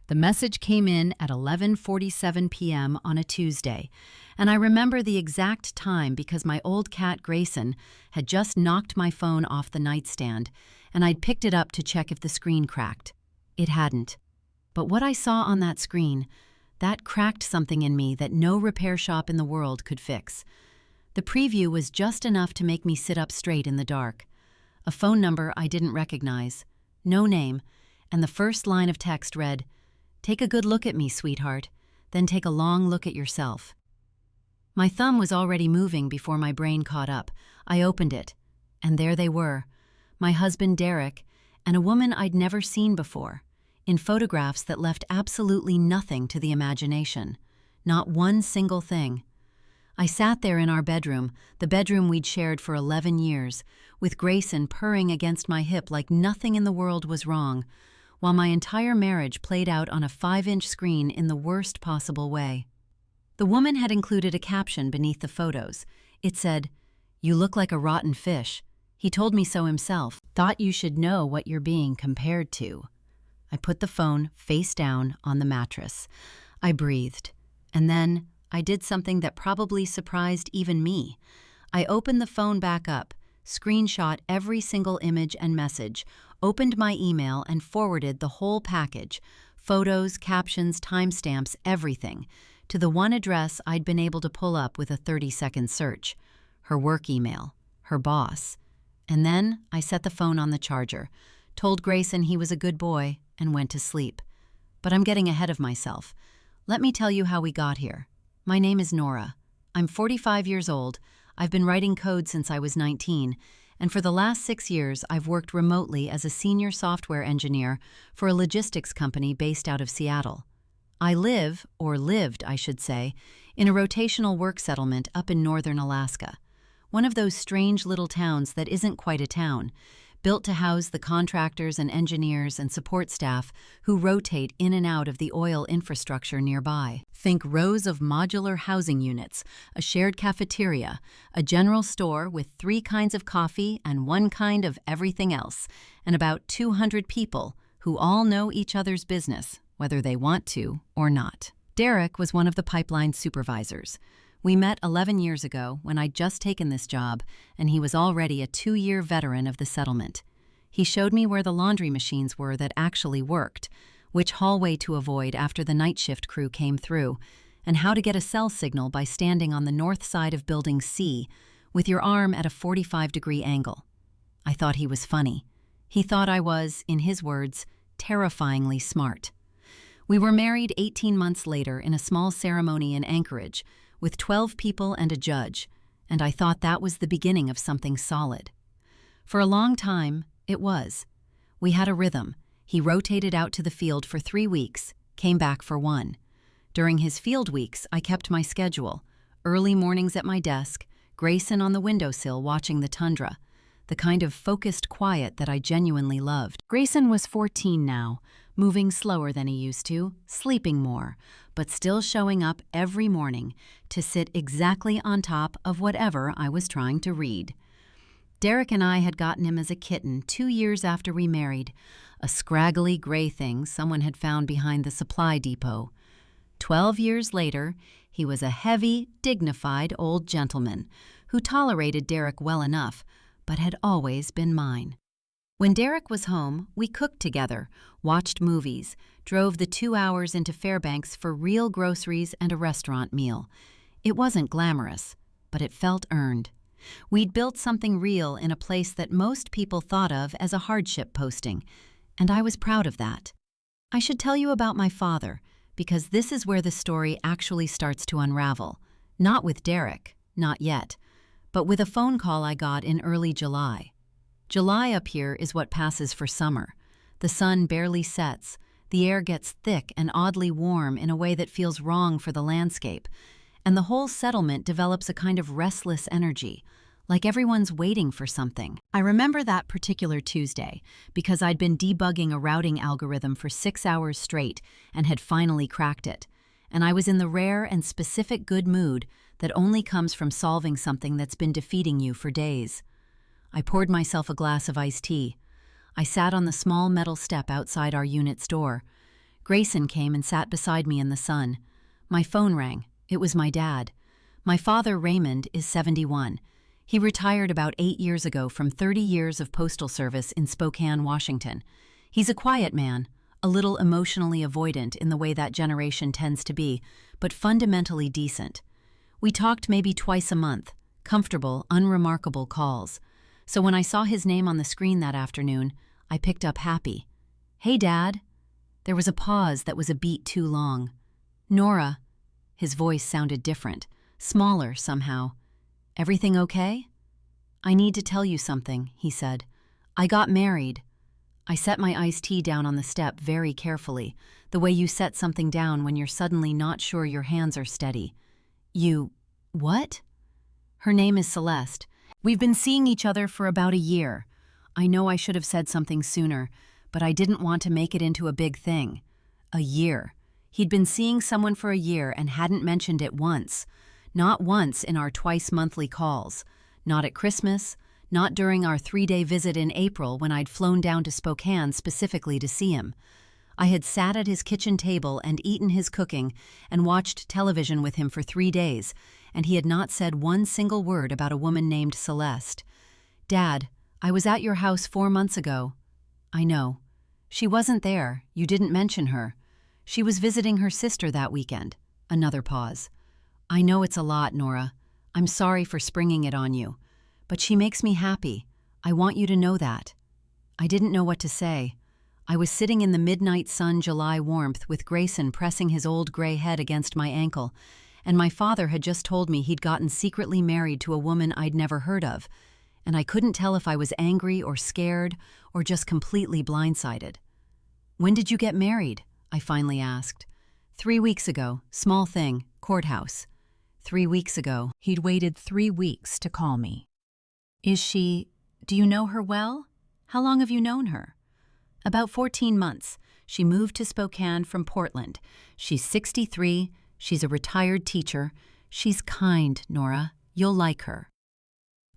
The message came in at 11:47 p.m. on a Tuesday, and I remember the exact time because my old cat Grayson had just knocked my phone off the nightstand, and I'd picked it up to check if the screen cracked. It hadn't. But what I saw on that screen, that cracked something in me that no repair shop in the world could fix. The preview was just enough to make me sit up straight in the dark. A phone number I didn't recognize, no name, and the first line of text read, "Take a good look at me, sweetheart, then take a long look at yourself." My thumb was already moving before my brain caught up. I opened it, and there they were, my husband Derek and a woman I'd never seen before, in photographs that left absolutely nothing to the imagination, not one single thing. I sat there in our bedroom, the bedroom we'd shared for 11 years, with Grayson purring against my hip like nothing in the world was wrong, while my entire marriage played out on a 5-inch screen in the worst possible way. The woman had included a caption beneath the photos. It said, "You look like a rotten fish. He told me so himself. Thought you should know what you're being compared to." I put the phone face down on the mattress. I breathed. And then I did something that probably surprised even me. I opened the phone back up, screenshot every single image and message, opened my email and forwarded the whole package, photos, captions, timestamps, everything, to the one address I'd been able to pull up with a 30-second search, her work email, her boss. And then I set the phone on the charger, told Grayson he was a good boy, and went to sleep. But I'm getting ahead of myself. Let me tell you how we got here. My name is Nora. I'm 45 years old. I've been writing code since I was 19, and for the last 6 years I've worked remotely as a senior software engineer for a logistics company based out of Seattle. I live, or lived, I should say, in a rotational work settlement up in northern Alaska, one of those strange little towns that isn't quite a town, built to house the contractors and engineers and support staff who rotate in and out of the oil infrastructure nearby. Think rows of modular housing units, a shared cafeteria, a general store with 3 kinds of coffee and 1 kind of everything else, and about 200 people who all know each other's business, whether they want to or not. Derek was one of the pipeline supervisors. We met 11 years ago when I'd just taken this job, and he was already a 2-year veteran of the settlement. He showed me where the laundry machines were that actually worked, which hallway to avoid after the night shift crew came through, and how to get a cell signal by standing on the north side of Building C with your arm at a 45-degree angle. I thought he was funny. He thought I was, in his words, terrifyingly smart. We were married 18 months later in a small ceremony in Anchorage, with 12 people and a judge, and I thought that was the beginning of something solid. For a long time, it was. We had a rhythm. He rotated out to the field for 3 weeks, came back for 1. During his field weeks, I kept my schedule. Early mornings at my desk, Grayson on the windowsill watching the tundra, the kind of focused quiet that I genuinely loved. Grayson was 14 now, moving slower than he used to, sleeping more, but still showing up every morning to sit exactly on top of whatever I was trying to read. Derek and I had gotten him as a kitten 2 years after we married, a scraggly gray thing someone had found behind the supply depot. 12 years later, he was a heavy, dignified old gentleman who tolerated Derek well enough, but had always been mine. When Derek was home, we cooked together, watched movies, drove the 2 hours into Fairbanks for real groceries and a restaurant meal. It wasn't glamorous, but it felt earned. We'd built something real in a place that most people thought of as a hardship posting, and I was proud of that. I should tell you about my father, because this is where the story actually starts to unravel. Not with Derek, not yet, but with a phone call I got in early July. July up here is what passes for summer. The sun barely sets, the air gets thick and oddly warm in a way that feels wrong for the landscape, and the whole settlement develops a kind of restless energy, like everyone's waiting for something. I remember that particular Tuesday because I'd been debugging a routing algorithm for 6 hours straight and had finally cracked it, and I was in the rare and specific good mood that only comes from solving something that's been defeating you for days. I poured myself a glass of iced tea. I sat on the small metal step outside our unit's door. Grayson came and sat beside me in the sun. My phone rang. It was my dad. My father, Raymond, is 71. He retired about 8 years ago from 30 years of postal service in Spokane, Washington. He's a quiet man, a little emotionally avoidant in the way that generation tends to be, but fundamentally decent. We talked maybe twice a month, comfortable, unremarkable calls. So when I saw his name on the screen that afternoon, I picked up happy. "Hey, Dad." There was a pause that was a beat too long. "Nora." His voice sounded different, smaller somehow. "Everything okay?" "I need to tell you something," he said. "I got married." I set my iced tea down on the step very carefully, the way you set something down when you're suddenly not sure your hands are steady. "You... what?" "Her name is Celeste. We've been seeing each other for about a year. I know I should have said something sooner, but I didn't want to make it into a big thing. A year. He'd been seeing someone for a year and hadn't mentioned it once. Not once in our twice-monthly calls. Not at Christmas. Not during our 3-day visit in April when I'd flown down to Spokane specifically to see him. I had sat at his kitchen table and eaten his cooking and watched television with him for 3 days, and he had not said one single word about a woman named Celeste. "Dad, I was at your house 4 months ago." "I know. She wasn't there. You didn't mention her. She was visiting her sister that weekend." Another pause. "I know it's a lot, Nora. I'm sorry for springing it on you. But she makes me happy. I want you to know that." I didn't know what to say. I was sitting in the midnight sun July warmth with Grayson pressing his old gray head against my ankle, and my father had just told me he'd gotten secretly married to a woman I'd never heard of, and I couldn't tell if I was angry or scared or just completely blindsided. "When did you get married?" I finally asked. 3 weeks ago, small thing, courthouse." 3 weeks ago. He'd waited 3 weeks to call me. Do you know her well? How long have you known her?" "About 14 months. She moved to Spokane from Portland. She's 63, she's a retired teacher. She's kind, Nora. You'll like her."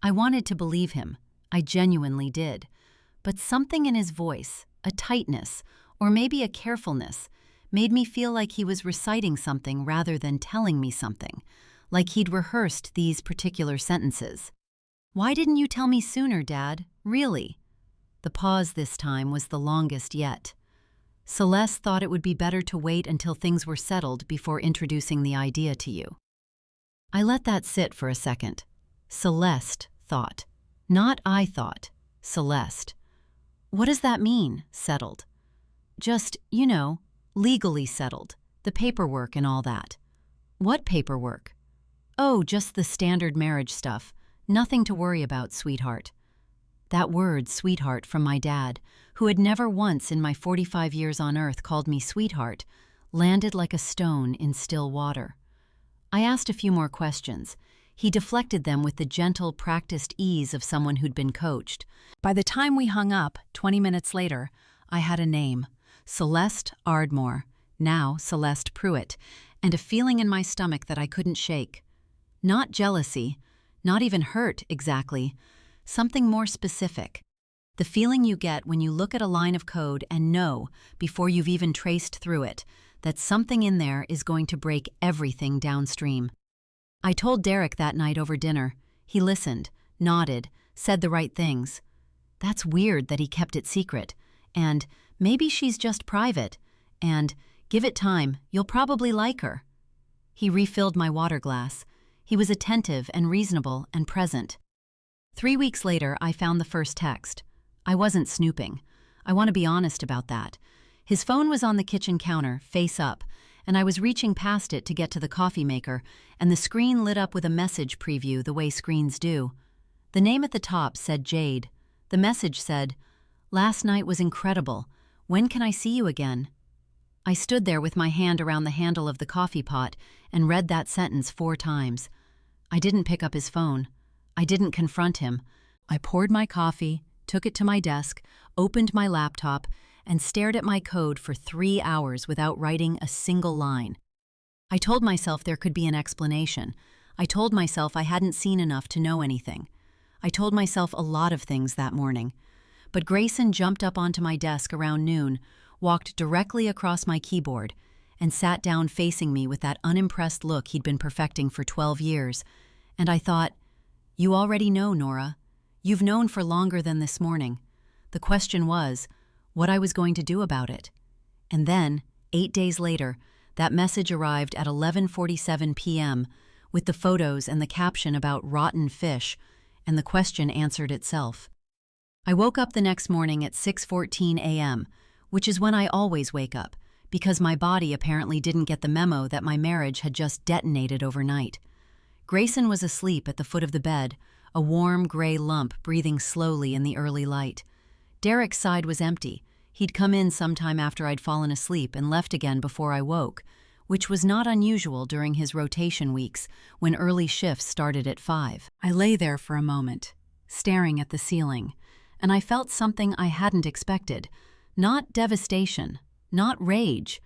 I wanted to believe him. I genuinely did. But something in his voice, a tightness, or maybe a carefulness, made me feel like he was reciting something rather than telling me something, like he'd rehearsed these particular sentences. "Why didn't you tell me sooner, Dad? Really?" The pause this time was the longest yet. "Celeste thought it would be better to wait until things were settled before introducing the idea to you." I let that sit for a second. Celeste thought. Not I thought. Celeste. What does that mean, settled? Just, legally settled. The paperwork and all that. What paperwork? Oh, just the standard marriage stuff. Nothing to worry about, sweetheart. That word, sweetheart, from my dad, who had never once in my 45 years on earth called me sweetheart, landed like a stone in still water. I asked a few more questions. He deflected them with the gentle, practiced ease of someone who'd been coached. By the time we hung up, 20 minutes later, I had a name. Celeste Ardmore, now Celeste Pruitt, and a feeling in my stomach that I couldn't shake. Not jealousy, not even hurt, exactly. Something more specific. The feeling you get when you look at a line of code and know, before you've even traced through it, that something in there is going to break everything downstream. I told Derek that night over dinner. He listened, nodded, said the right things. That's weird that he kept it secret. And maybe she's just private. And give it time, you'll probably like her. He refilled my water glass. He was attentive and reasonable and present. 3 weeks later, I found the first text. I wasn't snooping. I want to be honest about that. His phone was on the kitchen counter, face up, and I was reaching past it to get to the coffee maker, and the screen lit up with a message preview the way screens do. The name at the top said Jade. The message said, "Last night was incredible. When can I see you again?" I stood there with my hand around the handle of the coffee pot and read that sentence 4 times. I didn't pick up his phone. I didn't confront him. I poured my coffee, took it to my desk, opened my laptop, and stared at my code for 3 hours without writing a single line. I told myself there could be an explanation. I told myself I hadn't seen enough to know anything. I told myself a lot of things that morning. But Grayson jumped up onto my desk around noon, walked directly across my keyboard, and sat down facing me with that unimpressed look he'd been perfecting for 12 years. And I thought, "You already know, Nora. You've known for longer than this morning." The question was, what I was going to do about it. And then, 8 days later, that message arrived at 11:47 p.m. with the photos and the caption about rotten fish, and the question answered itself. I woke up the next morning at 6:14 a.m., which is when I always wake up, because my body apparently didn't get the memo that my marriage had just detonated overnight. Grayson was asleep at the foot of the bed, a warm gray lump breathing slowly in the early light. Derek's side was empty. He'd come in sometime after I'd fallen asleep and left again before I woke, which was not unusual during his rotation weeks when early shifts started at 5. I lay there for a moment, staring at the ceiling, and I felt something I hadn't expected. Not devastation, not rage,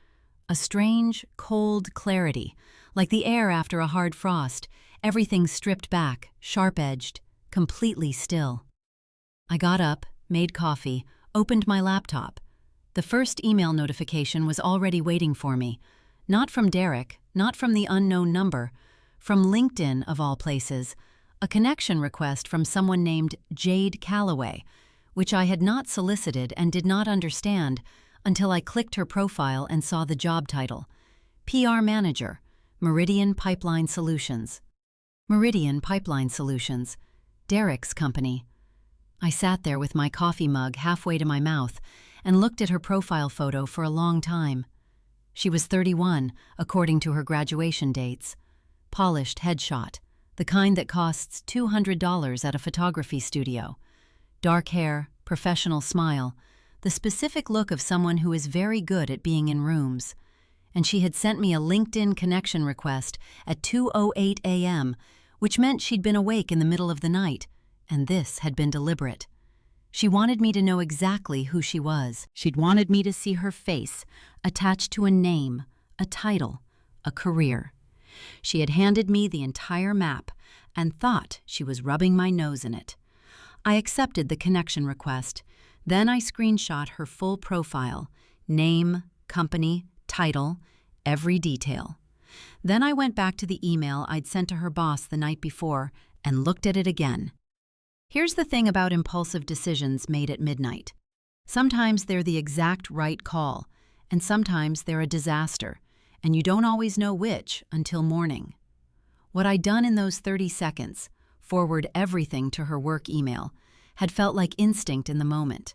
a strange, cold clarity, like the air after a hard frost, everything stripped back, sharp-edged, completely still. I got up, made coffee, opened my laptop. The first email notification was already waiting for me. Not from Derek, not from the unknown number, from LinkedIn of all places, a connection request from someone named Jade Calloway, which I had not solicited and did not understand until I clicked her profile and saw the job title. PR Manager, Meridian Pipeline Solutions. Meridian Pipeline Solutions, Derek's company. I sat there with my coffee mug halfway to my mouth and looked at her profile photo for a long time. She was 31, according to her graduation dates. Polished headshot, the kind that costs $200 at a photography studio. Dark hair, professional smile, the specific look of someone who is very good at being in rooms. And she had sent me a LinkedIn connection request at 2:08 a.m., which meant she'd been awake in the middle of the night, and this had been deliberate. She wanted me to know exactly who she was. She'd wanted me to see her face, attached to a name, a title, a career. She had handed me the entire map and thought she was rubbing my nose in it. I accepted the connection request. Then I screenshot her full profile, name, company, title, every detail. Then I went back to the email I'd sent to her boss the night before and looked at it again. Here's the thing about impulsive decisions made at midnight. Sometimes they're the exact right call, and sometimes they're a disaster, and you don't always know which until morning. What I'd done in those 30 seconds, forward everything to her work email, had felt like instinct in the moment.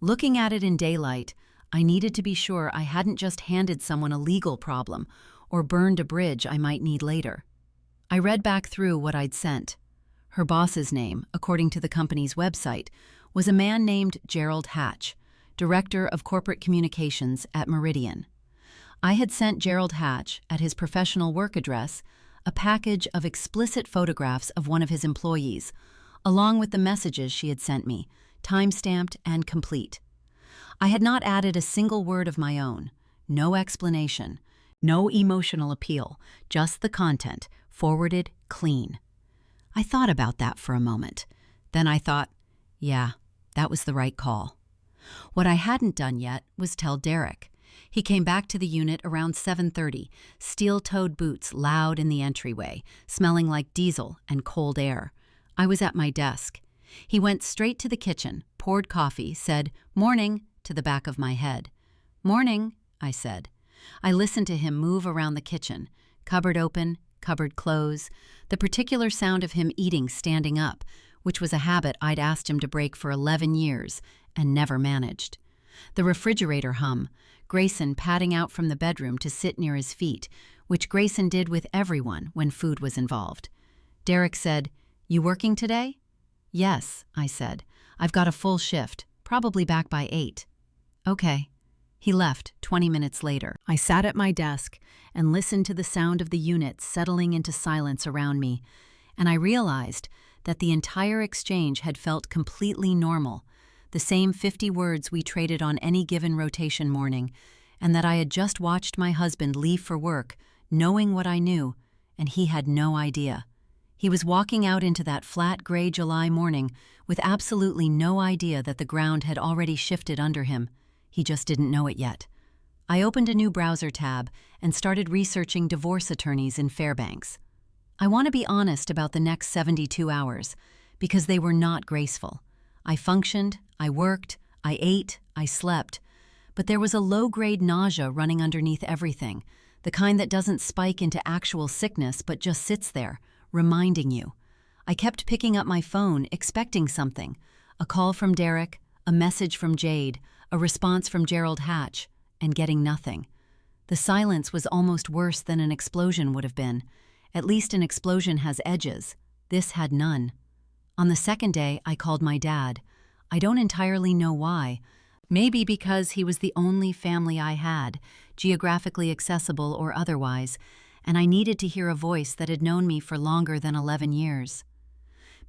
Looking at it in daylight, I needed to be sure I hadn't just handed someone a legal problem or burned a bridge I might need later. I read back through what I'd sent. Her boss's name, according to the company's website, was a man named Gerald Hatch, Director of Corporate Communications at Meridian. I had sent Gerald Hatch, at his professional work address, a package of explicit photographs of one of his employees, along with the messages she had sent me, time-stamped and complete. I had not added a single word of my own, no explanation, no emotional appeal, just the content, forwarded clean. I thought about that for a moment. Then I thought, yeah, that was the right call. What I hadn't done yet was tell Derek. He came back to the unit around 7:30, steel-toed boots loud in the entryway, smelling like diesel and cold air. I was at my desk. He went straight to the kitchen, poured coffee, said, "Morning," to the back of my head. "Morning," I said. I listened to him move around the kitchen, cupboard open, cupboard close, the particular sound of him eating standing up, which was a habit I'd asked him to break for 11 years and never managed. The refrigerator hum, Grayson padding out from the bedroom to sit near his feet, which Grayson did with everyone when food was involved. Derek said, "You working today?" "Yes," I said. "I've got a full shift, probably back by 8. "Okay." He left 20 minutes later. I sat at my desk and listened to the sound of the unit settling into silence around me, and I realized that the entire exchange had felt completely normal, the same 50 words we traded on any given rotation morning, and that I had just watched my husband leave for work, knowing what I knew, and he had no idea. He was walking out into that flat gray July morning with absolutely no idea that the ground had already shifted under him. He just didn't know it yet. I opened a new browser tab and started researching divorce attorneys in Fairbanks. I want to be honest about the next 72 hours, because they were not graceful. I functioned, I worked, I ate, I slept, but there was a low-grade nausea running underneath everything, the kind that doesn't spike into actual sickness but just sits there, reminding you. I kept picking up my phone, expecting something. A call from Derek, a message from Jade, a response from Gerald Hatch, and getting nothing. The silence was almost worse than an explosion would have been. At least an explosion has edges. This had none. On the second day, I called my dad. I don't entirely know why. Maybe because he was the only family I had, geographically accessible or otherwise, and I needed to hear a voice that had known me for longer than 11 years.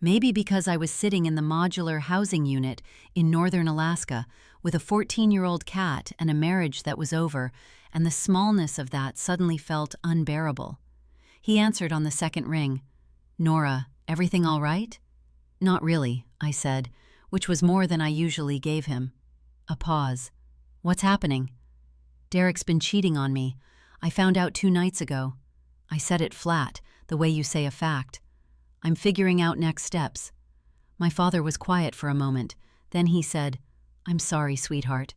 Maybe because I was sitting in the modular housing unit in northern Alaska with a 14-year-old cat and a marriage that was over, and the smallness of that suddenly felt unbearable. He answered on the second ring. "Nora, everything all right?" "Not really," I said, which was more than I usually gave him. A pause. "What's happening?" "Derek's been cheating on me. I found out 2 nights ago." I said it flat, the way you say a fact. "I'm figuring out next steps." My father was quiet for a moment. Then he said, "I'm sorry, sweetheart."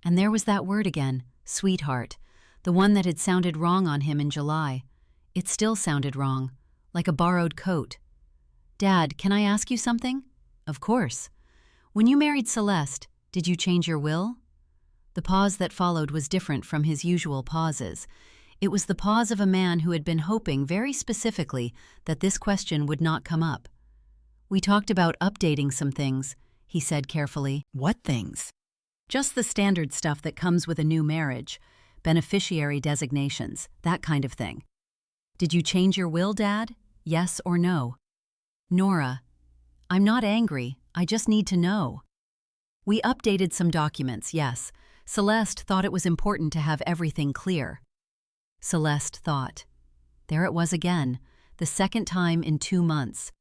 And there was that word again, sweetheart, the one that had sounded wrong on him in July. It still sounded wrong, like a borrowed coat. "Dad, can I ask you something?" "Of course." "When you married Celeste, did you change your will?" The pause that followed was different from his usual pauses. It was the pause of a man who had been hoping very specifically that this question would not come up. "We talked about updating some things," he said carefully. "What things?" "Just the standard stuff that comes with a new marriage, beneficiary designations, that kind of thing." "Did you change your will, Dad? Yes or no?" "Nora, I'm not angry, I just need to know." "We updated some documents, yes. Celeste thought it was important to have everything clear." Celeste thought. There it was again, the second time in 2 months.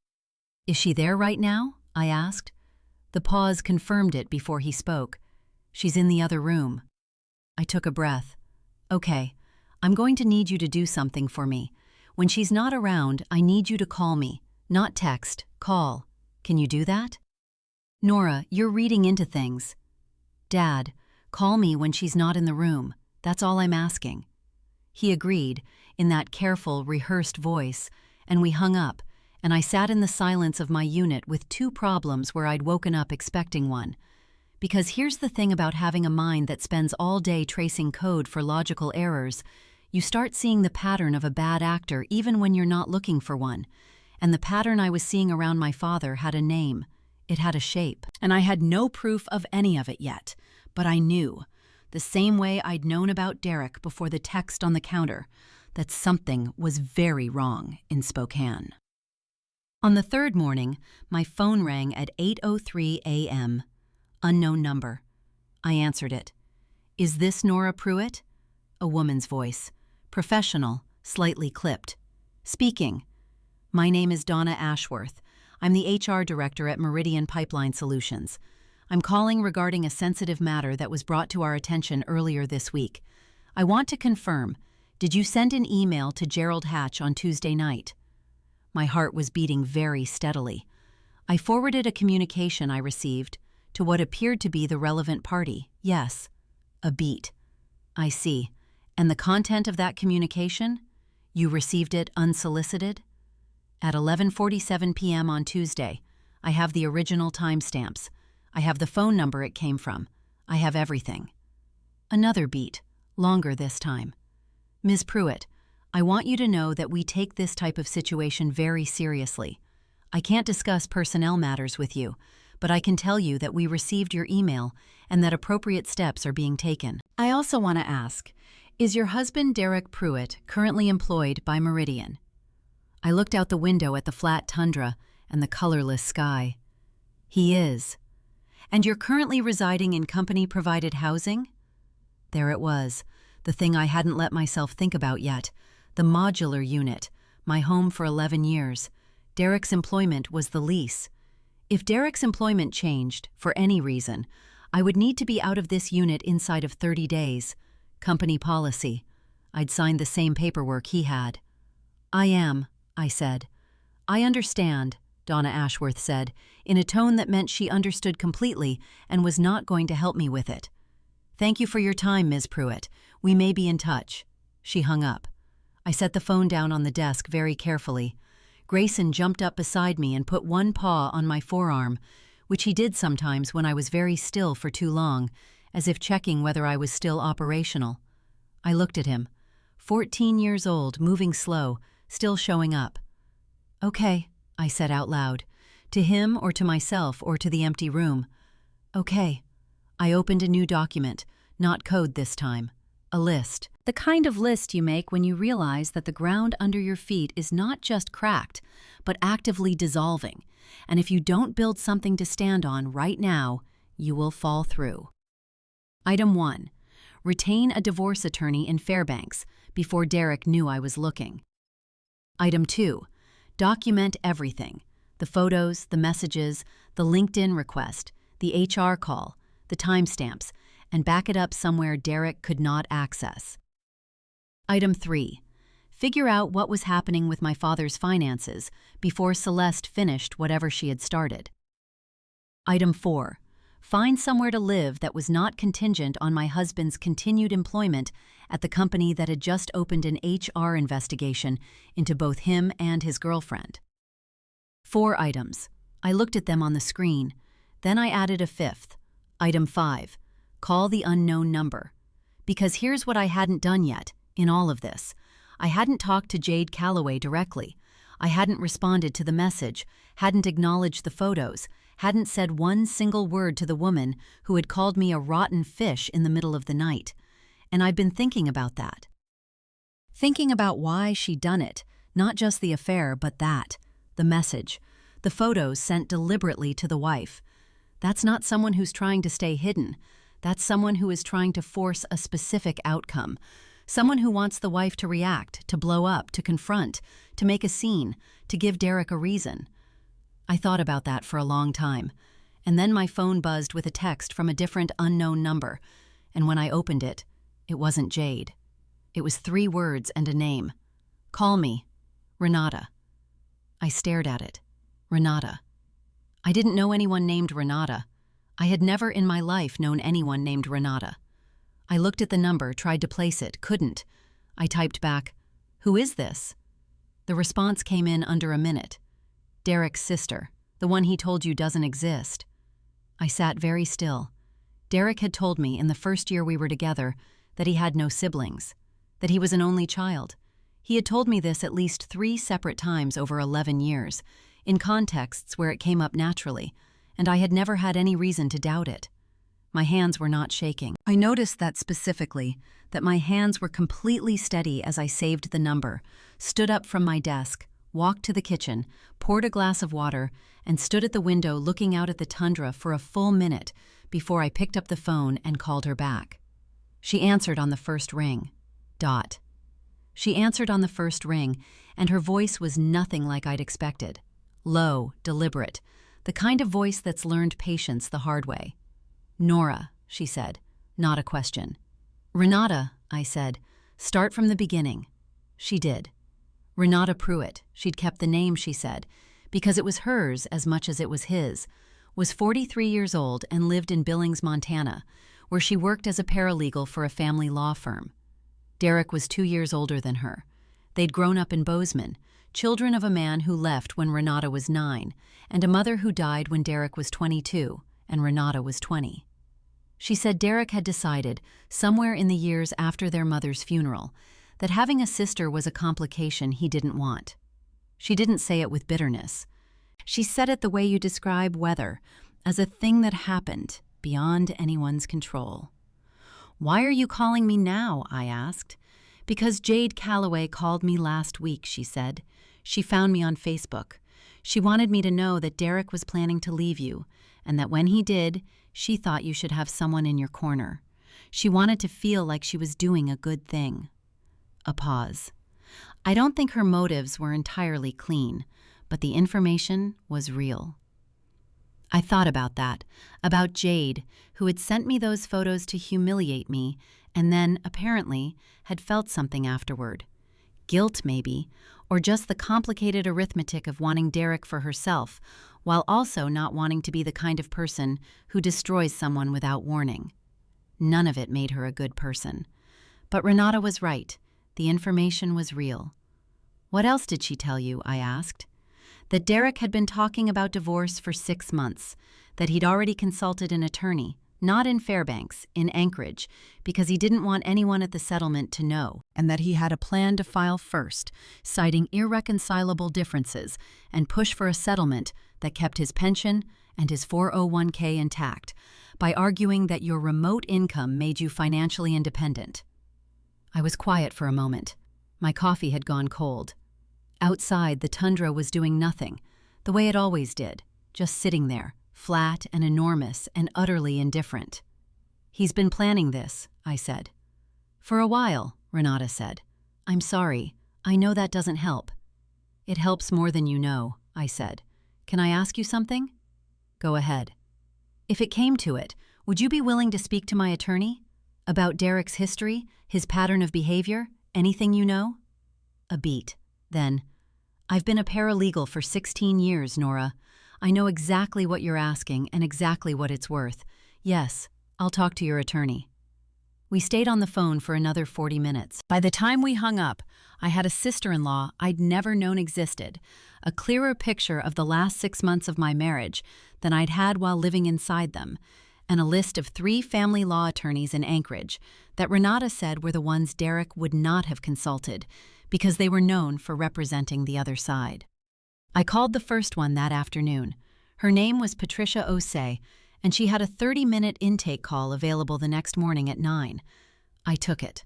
"Is she there right now?" I asked. The pause confirmed it before he spoke. "She's in the other room." I took a breath. "Okay, I'm going to need you to do something for me. When she's not around, I need you to call me. Not text, call. Can you do that?" "Nora, you're reading into things." "Dad, call me when she's not in the room. That's all I'm asking." He agreed, in that careful, rehearsed voice, and we hung up, and I sat in the silence of my unit with 2 problems where I'd woken up expecting one. Because here's the thing about having a mind that spends all day tracing code for logical errors. You start seeing the pattern of a bad actor even when you're not looking for one. And the pattern I was seeing around my father had a name. It had a shape. And I had no proof of any of it yet, but I knew, the same way I'd known about Derek before the text on the counter, that something was very wrong in Spokane. On the 3rd morning, my phone rang at 8:03 a.m. Unknown number. I answered it. "Is this Nora Pruitt?" A woman's voice. Professional, slightly clipped. "Speaking." "My name is Donna Ashworth. I'm the HR director at Meridian Pipeline Solutions. I'm calling regarding a sensitive matter that was brought to our attention earlier this week. I want to confirm, did you send an email to Gerald Hatch on Tuesday night?" My heart was beating very steadily. I forwarded a communication I received to what appeared to be the relevant party. Yes. A beat. "I see. And the content of that communication? You received it unsolicited?" "At 11:47 p.m. on Tuesday. I have the original timestamps. I have the phone number it came from. I have everything." Another beat, longer this time. "Ms. Pruitt, I want you to know that we take this type of situation very seriously. I can't discuss personnel matters with you, but I can tell you that we received your email and that appropriate steps are being taken. I also want to ask, is your husband Derek Pruitt currently employed by Meridian?" I looked out the window at the flat tundra and the colorless sky. "He is." "And you're currently residing in company-provided housing?" There it was, the thing I hadn't let myself think about yet, the modular unit, my home for 11 years. Derek's employment was the lease. If Derek's employment changed, for any reason, I would need to be out of this unit inside of 30 days. Company policy. I'd signed the same paperwork he had. I am, I said. I understand, Donna Ashworth said, in a tone that meant she understood completely and was not going to help me with it. Thank you for your time, Ms. Pruitt. We may be in touch. She hung up. I set the phone down on the desk very carefully. Grayson jumped up beside me and put one paw on my forearm, which he did sometimes when I was very still for too long, as if checking whether I was still operational. I looked at him. 14 years old, moving slow, still showing up. Okay, I said out loud. To him or to myself or to the empty room. Okay. I opened a new document, not code this time. A list. The kind of list you make when you realize that the ground under your feet is not just cracked, but actively dissolving. And if you don't build something to stand on right now, you will fall through. Item 1. Retain a divorce attorney in Fairbanks before Derek knew I was looking. Item 2. Document everything. The photos, the messages, the LinkedIn request, the HR call, the timestamps, and back it up somewhere Derek could not access. Item 3. Figure out what was happening with my father's finances before Celeste finished whatever she had started. Item 4. Find somewhere to live that was not contingent on my husband's continued employment at the company that had just opened an HR investigation into both him and his girlfriend. 4 items. I looked at them on the screen. Then I added a 5th. Item 5. Call the unknown number. Because here's what I hadn't done yet, in all of this. I hadn't talked to Jade Calloway directly. I hadn't responded to the message, hadn't acknowledged the photos, hadn't said one single word to the woman who had called me a rotten fish in the middle of the night. And I'd been thinking about that. Thinking about why she'd done it, not just the affair, but that. The message. The photos sent deliberately to the wife. That's not someone who's trying to stay hidden. That's someone who is trying to force a specific outcome. Someone who wants the wife to react, to blow up, to confront, to make a scene, to give Derek a reason. I thought about that for a long time. And then my phone buzzed with a text from a different unknown number. And when I opened it, it wasn't Jade. It was 3 words and a name. Call me. Renata. I stared at it. Renata. I didn't know anyone named Renata. I had never in my life known anyone named Renata. I looked at the number, tried to place it, couldn't. I typed back, "Who is this?" The response came in under a minute. Derek's sister, the one he told you doesn't exist. I sat very still. Derek had told me in the first year we were together that he had no siblings, that he was an only child. He had told me this at least 3 separate times over 11 years, in contexts where it came up naturally, and I had never had any reason to doubt it. My hands were not shaking. I noticed that specifically, that my hands were completely steady as I saved the number, stood up from my desk, walked to the kitchen, poured a glass of water, and stood at the window looking out at the tundra for a full minute before I picked up the phone and called her back. She answered on the first ring. Dot. She answered on the first ring, and her voice was nothing like I'd expected. Low, deliberate, the kind of voice that's learned patience the hard way. Nora, she said, not a question. Renata, I said, start from the beginning. She did. Renata Pruitt, she'd kept the name, she said, because it was hers as much as it was his, was 43 years old and lived in Billings, Montana, where she worked as a paralegal for a family law firm. Derek was 2 years older than her. They'd grown up in Bozeman, children of a man who left when Renata was 9, and a mother who died when Derek was 22, and Renata was 20. She said Derek had decided, somewhere in the years after their mother's funeral, that having a sister was a complication he didn't want. She didn't say it with bitterness. She said it the way you describe weather, as a thing that happened, beyond anyone's control. "Why are you calling me now?" I asked. "Because Jade Calloway called me last week," she said. "She found me on Facebook. She wanted me to know that Derek was planning to leave you, and that when he did, she thought you should have someone in your corner. She wanted to feel like she was doing a good thing." A pause. I don't think her motives were entirely clean, but the information was real. I thought about Jade, who had sent me those photos to humiliate me, and then, apparently, had felt something afterward. Guilt, maybe, or just the complicated arithmetic of wanting Derek for herself, while also not wanting to be the kind of person who destroys someone without warning. None of it made her a good person. But Renata was right. The information was real. "What else did she tell you?" I asked. That Derek had been talking about divorce for 6 months, that he'd already consulted an attorney, not in Fairbanks, in Anchorage, because he didn't want anyone at the settlement to know, and that he had a plan to file first, citing irreconcilable differences, and push for a settlement that kept his pension and his 401k intact, by arguing that your remote income made you financially independent. I was quiet for a moment. My coffee had gone cold. Outside, the tundra was doing nothing, the way it always did, just sitting there, flat and enormous and utterly indifferent. "He's been planning this," I said. "For a while," Renata said. "I'm sorry. I know that doesn't help." "It helps more than you know," I said. "Can I ask you something?" "Go ahead." "If it came to it, would you be willing to speak to my attorney? About Derek's history, his pattern of behavior, anything you know?" A beat. Then, "I've been a paralegal for 16 years, Nora. I know exactly what you're asking and exactly what it's worth. Yes, I'll talk to your attorney." We stayed on the phone for another 40 minutes. By the time we hung up, I had a sister-in-law I'd never known existed, a clearer picture of the last 6 months of my marriage than I'd had while living inside them, and a list of 3 family law attorneys in Anchorage that Renata said were the ones Derek would not have consulted because they were known for representing the other side. I called the first one that afternoon. Her name was Patricia Osei, and she had a 30-minute intake call available the next morning at 9. I took it.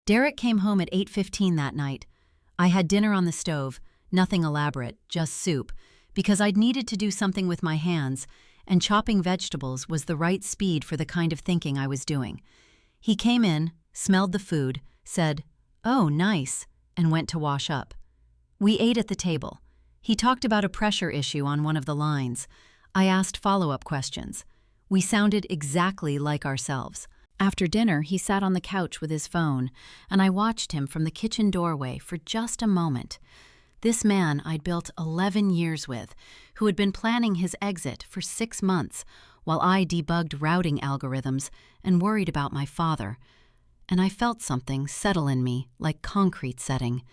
Derek came home at 8:15 that night. I had dinner on the stove, nothing elaborate, just soup, because I'd needed to do something with my hands, and chopping vegetables was the right speed for the kind of thinking I was doing. He came in, smelled the food, said, "Oh, nice," and went to wash up. We ate at the table. He talked about a pressure issue on one of the lines. I asked follow-up questions. We sounded exactly like ourselves. After dinner, he sat on the couch with his phone, and I watched him from the kitchen doorway for just a moment. This man I'd built 11 years with, who had been planning his exit for 6 months, while I debugged routing algorithms and worried about my father. And I felt something settle in me like concrete setting.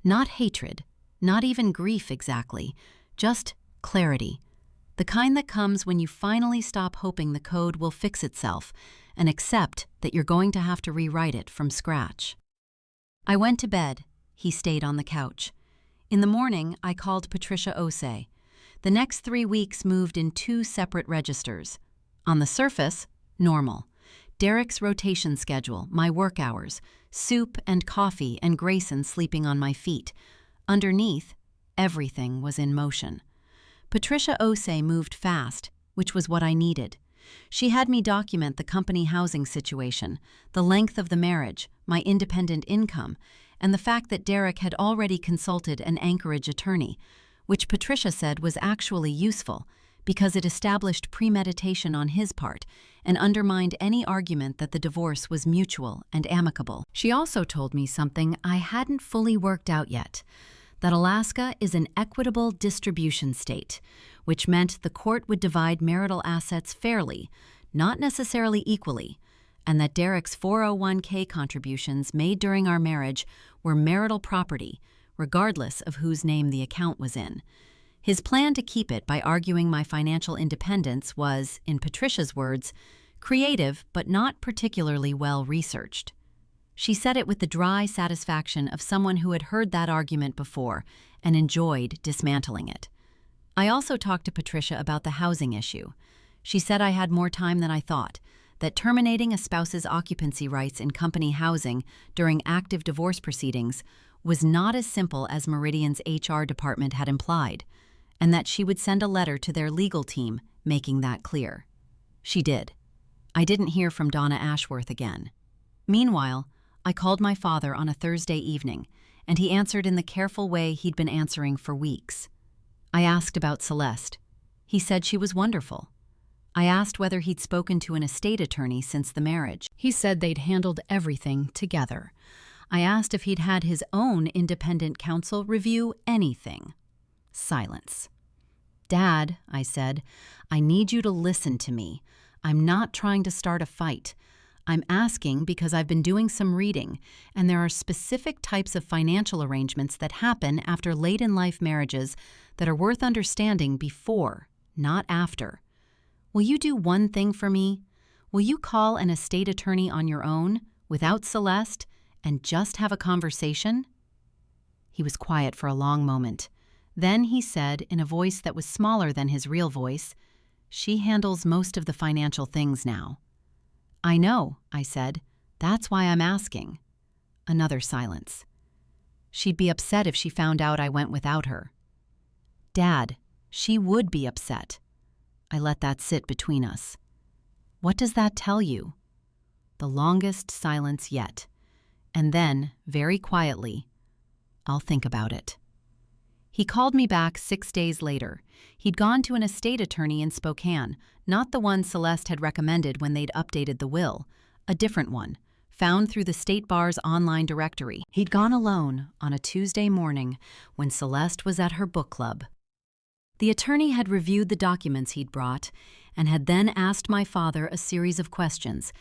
Not hatred, not even grief exactly, just clarity. The kind that comes when you finally stop hoping the code will fix itself and accept that you're going to have to rewrite it from scratch. I went to bed. He stayed on the couch. In the morning, I called Patricia Osei. The next 3 weeks moved in 2 separate registers. On the surface, normal. Derek's rotation schedule, my work hours, soup and coffee and Grayson sleeping on my feet. Underneath, everything was in motion. Patricia Osei moved fast, which was what I needed. She had me document the company housing situation, the length of the marriage, my independent income, and the fact that Derek had already consulted an Anchorage attorney, which Patricia said was actually useful because it established premeditation on his part and undermined any argument that the divorce was mutual and amicable. She also told me something I hadn't fully worked out yet, that Alaska is an equitable distribution state, which meant the court would divide marital assets fairly, not necessarily equally, and that Derek's 401k contributions made during our marriage were marital property, regardless of whose name the account was in. His plan to keep it by arguing my financial independence was, in Patricia's words, creative but not particularly well researched. She said it with the dry satisfaction of someone who had heard that argument before and enjoyed dismantling it. I also talked to Patricia about the housing issue. She said I had more time than I thought, that terminating a spouse's occupancy rights in company housing during active divorce proceedings was not as simple as Meridian's HR department had implied, and that she would send a letter to their legal team making that clear. She did. I didn't hear from Donna Ashworth again. Meanwhile, I called my father on a Thursday evening, and he answered in the careful way he'd been answering for weeks. I asked about Celeste. He said she was wonderful. I asked whether he'd spoken to an estate attorney since the marriage. He said they'd handled everything together. I asked if he'd had his own independent counsel review anything. Silence. Dad, I said, I need you to listen to me. I'm not trying to start a fight. I'm asking because I've been doing some reading, and there are specific types of financial arrangements that happen after late-in-life marriages that are worth understanding before, not after. Will you do one thing for me? Will you call an estate attorney on your own, without Celeste, and just have a conversation? He was quiet for a long moment. Then he said, in a voice that was smaller than his real voice, "She handles most of the financial things now." "I know," I said. "That's why I'm asking." Another silence. "She'd be upset if she found out I went without her." "Dad, she would be upset." I let that sit between us. "What does that tell you?" The longest silence yet. And then, very quietly, "I'll think about it." He called me back 6 days later. He'd gone to an estate attorney in Spokane, not the one Celeste had recommended when they'd updated the will, a different one, found through the State Bar's online directory. He'd gone alone on a Tuesday morning when Celeste was at her book club. The attorney had reviewed the documents he'd brought and had then asked my father a series of questions.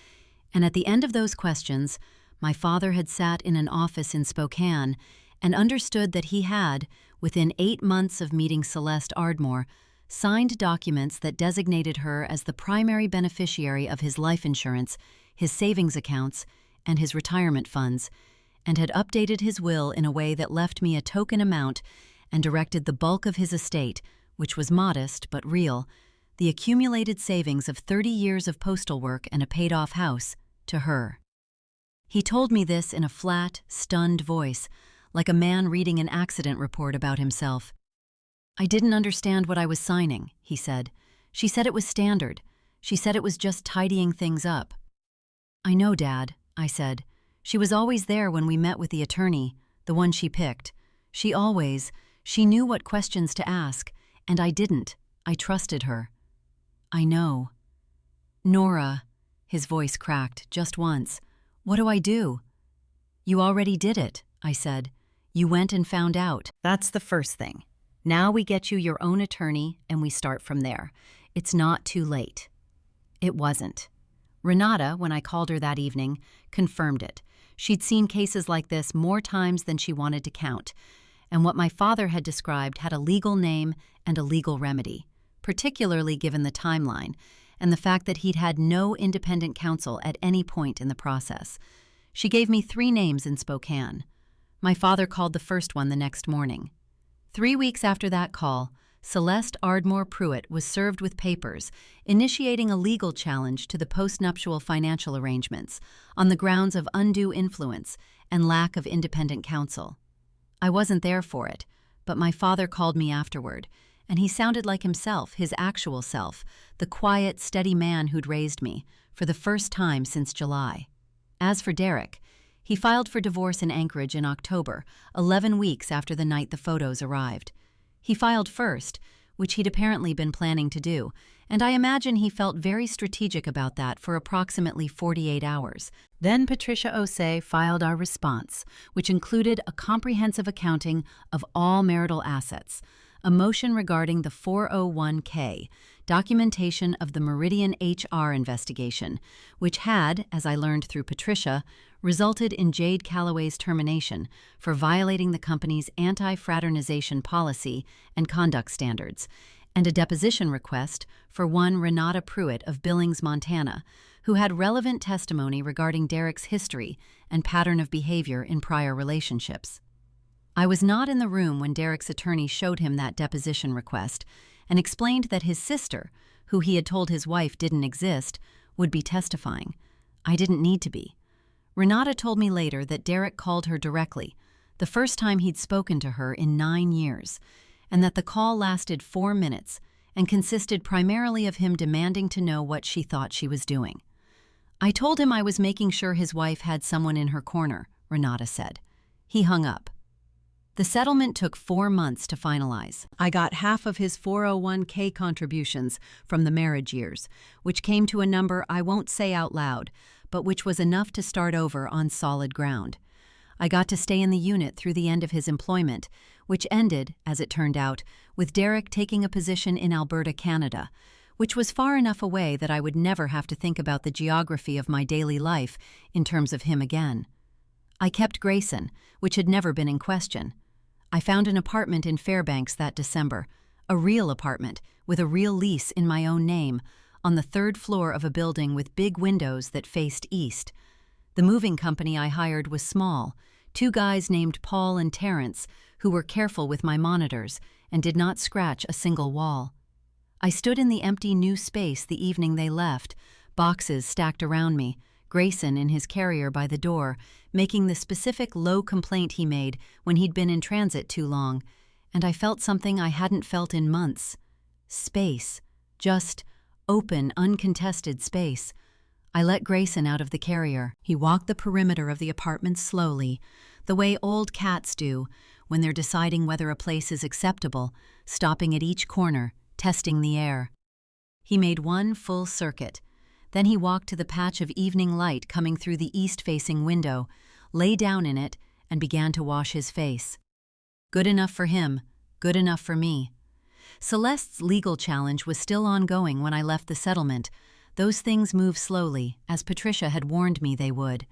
And at the end of those questions, my father had sat in an office in Spokane and understood that he had, within 8 months of meeting Celeste Ardmore, signed documents that designated her as the primary beneficiary of his life insurance, his savings accounts, and his retirement funds, and had updated his will in a way that left me a token amount and directed the bulk of his estate, which was modest but real, the accumulated savings of 30 years of postal work and a paid-off house, to her. He told me this in a flat, stunned voice, like a man reading an accident report about himself. "I didn't understand what I was signing," he said. "She said it was standard. She said it was just tidying things up." "I know, Dad," I said. "She was always there when we met with the attorney, the one she picked. She knew what questions to ask, and I didn't. I trusted her." "I know." "Nora," his voice cracked just once. "What do I do?" "You already did it," I said. "You went and found out. That's the first thing. Now we get you your own attorney and we start from there. It's not too late." It wasn't. Renata, when I called her that evening, confirmed it. She'd seen cases like this more times than she wanted to count, and what my father had described had a legal name and a legal remedy, particularly given the timeline and the fact that he'd had no independent counsel at any point in the process. She gave me 3 names in Spokane. My father called the first one the next morning. 3 weeks after that call, Celeste Ardmore Pruitt was served with papers initiating a legal challenge to the postnuptial financial arrangements on the grounds of undue influence and lack of independent counsel. I wasn't there for it, but my father called me afterward, and he sounded like himself, his actual self, the quiet, steady man who'd raised me, for the first time since July. As for Derek, he filed for divorce in Anchorage in October, 11 weeks after the night the photos arrived. He filed first, which he'd apparently been planning to do, and I imagine he felt very strategic about that for approximately 48 hours. Then Patricia Osei filed our response, which included a comprehensive accounting of all marital assets, a motion regarding the 401k, documentation of the Meridian HR investigation, which had, as I learned through Patricia, resulted in Jade Calloway's termination for violating the company's anti-fraternization policy and conduct standards, and a deposition request for one Renata Pruitt of Billings, Montana, who had relevant testimony regarding Derek's history and pattern of behavior in prior relationships. I was not in the room when Derek's attorney showed him that deposition request and explained that his sister, who he had told his wife didn't exist, would be testifying. I didn't need to be. Renata told me later that Derek called her directly, the first time he'd spoken to her in 9 years, and that the call lasted 4 minutes and consisted primarily of him demanding to know what she thought she was doing. "I told him I was making sure his wife had someone in her corner," Renata said. He hung up. The settlement took 4 months to finalize. I got half of his 401k contributions from the marriage years, which came to a number I won't say out loud, but which was enough to start over on solid ground. I got to stay in the unit through the end of his employment, which ended, as it turned out, with Derek taking a position in Alberta, Canada, which was far enough away that I would never have to think about the geography of my daily life in terms of him again. I kept Grayson, which had never been in question. I found an apartment in Fairbanks that December, a real apartment with a real lease in my own name, on the 3rd floor of a building with big windows that faced east. The moving company I hired was small, 2 guys named Paul and Terrence, who were careful with my monitors and did not scratch a single wall. I stood in the empty new space the evening they left, boxes stacked around me, Grayson in his carrier by the door, making the specific low complaint he made when he'd been in transit too long, and I felt something I hadn't felt in months. Space. Just open, uncontested space. I let Grayson out of the carrier. He walked the perimeter of the apartment slowly, the way old cats do when they're deciding whether a place is acceptable, stopping at each corner, testing the air. He made one full circuit. Then he walked to the patch of evening light coming through the east-facing window, lay down in it, and began to wash his face. Good enough for him, good enough for me. Celeste's legal challenge was still ongoing when I left the settlement. Those things move slowly, as Patricia had warned me they would.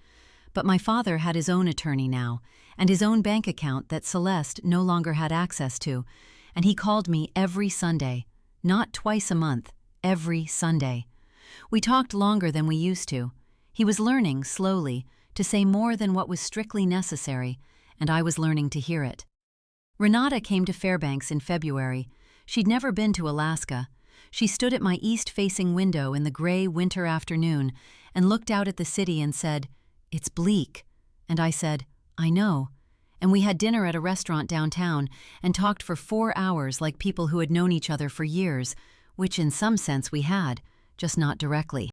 But my father had his own attorney now, and his own bank account that Celeste no longer had access to, and he called me every Sunday. Not twice a month, every Sunday. We talked longer than we used to. He was learning, slowly, to say more than what was strictly necessary, and I was learning to hear it. Renata came to Fairbanks in February. She'd never been to Alaska. She stood at my east-facing window in the gray winter afternoon and looked out at the city and said, "It's bleak." And I said, "I know." And we had dinner at a restaurant downtown and talked for 4 hours like people who had known each other for years, which in some sense we had, just not directly.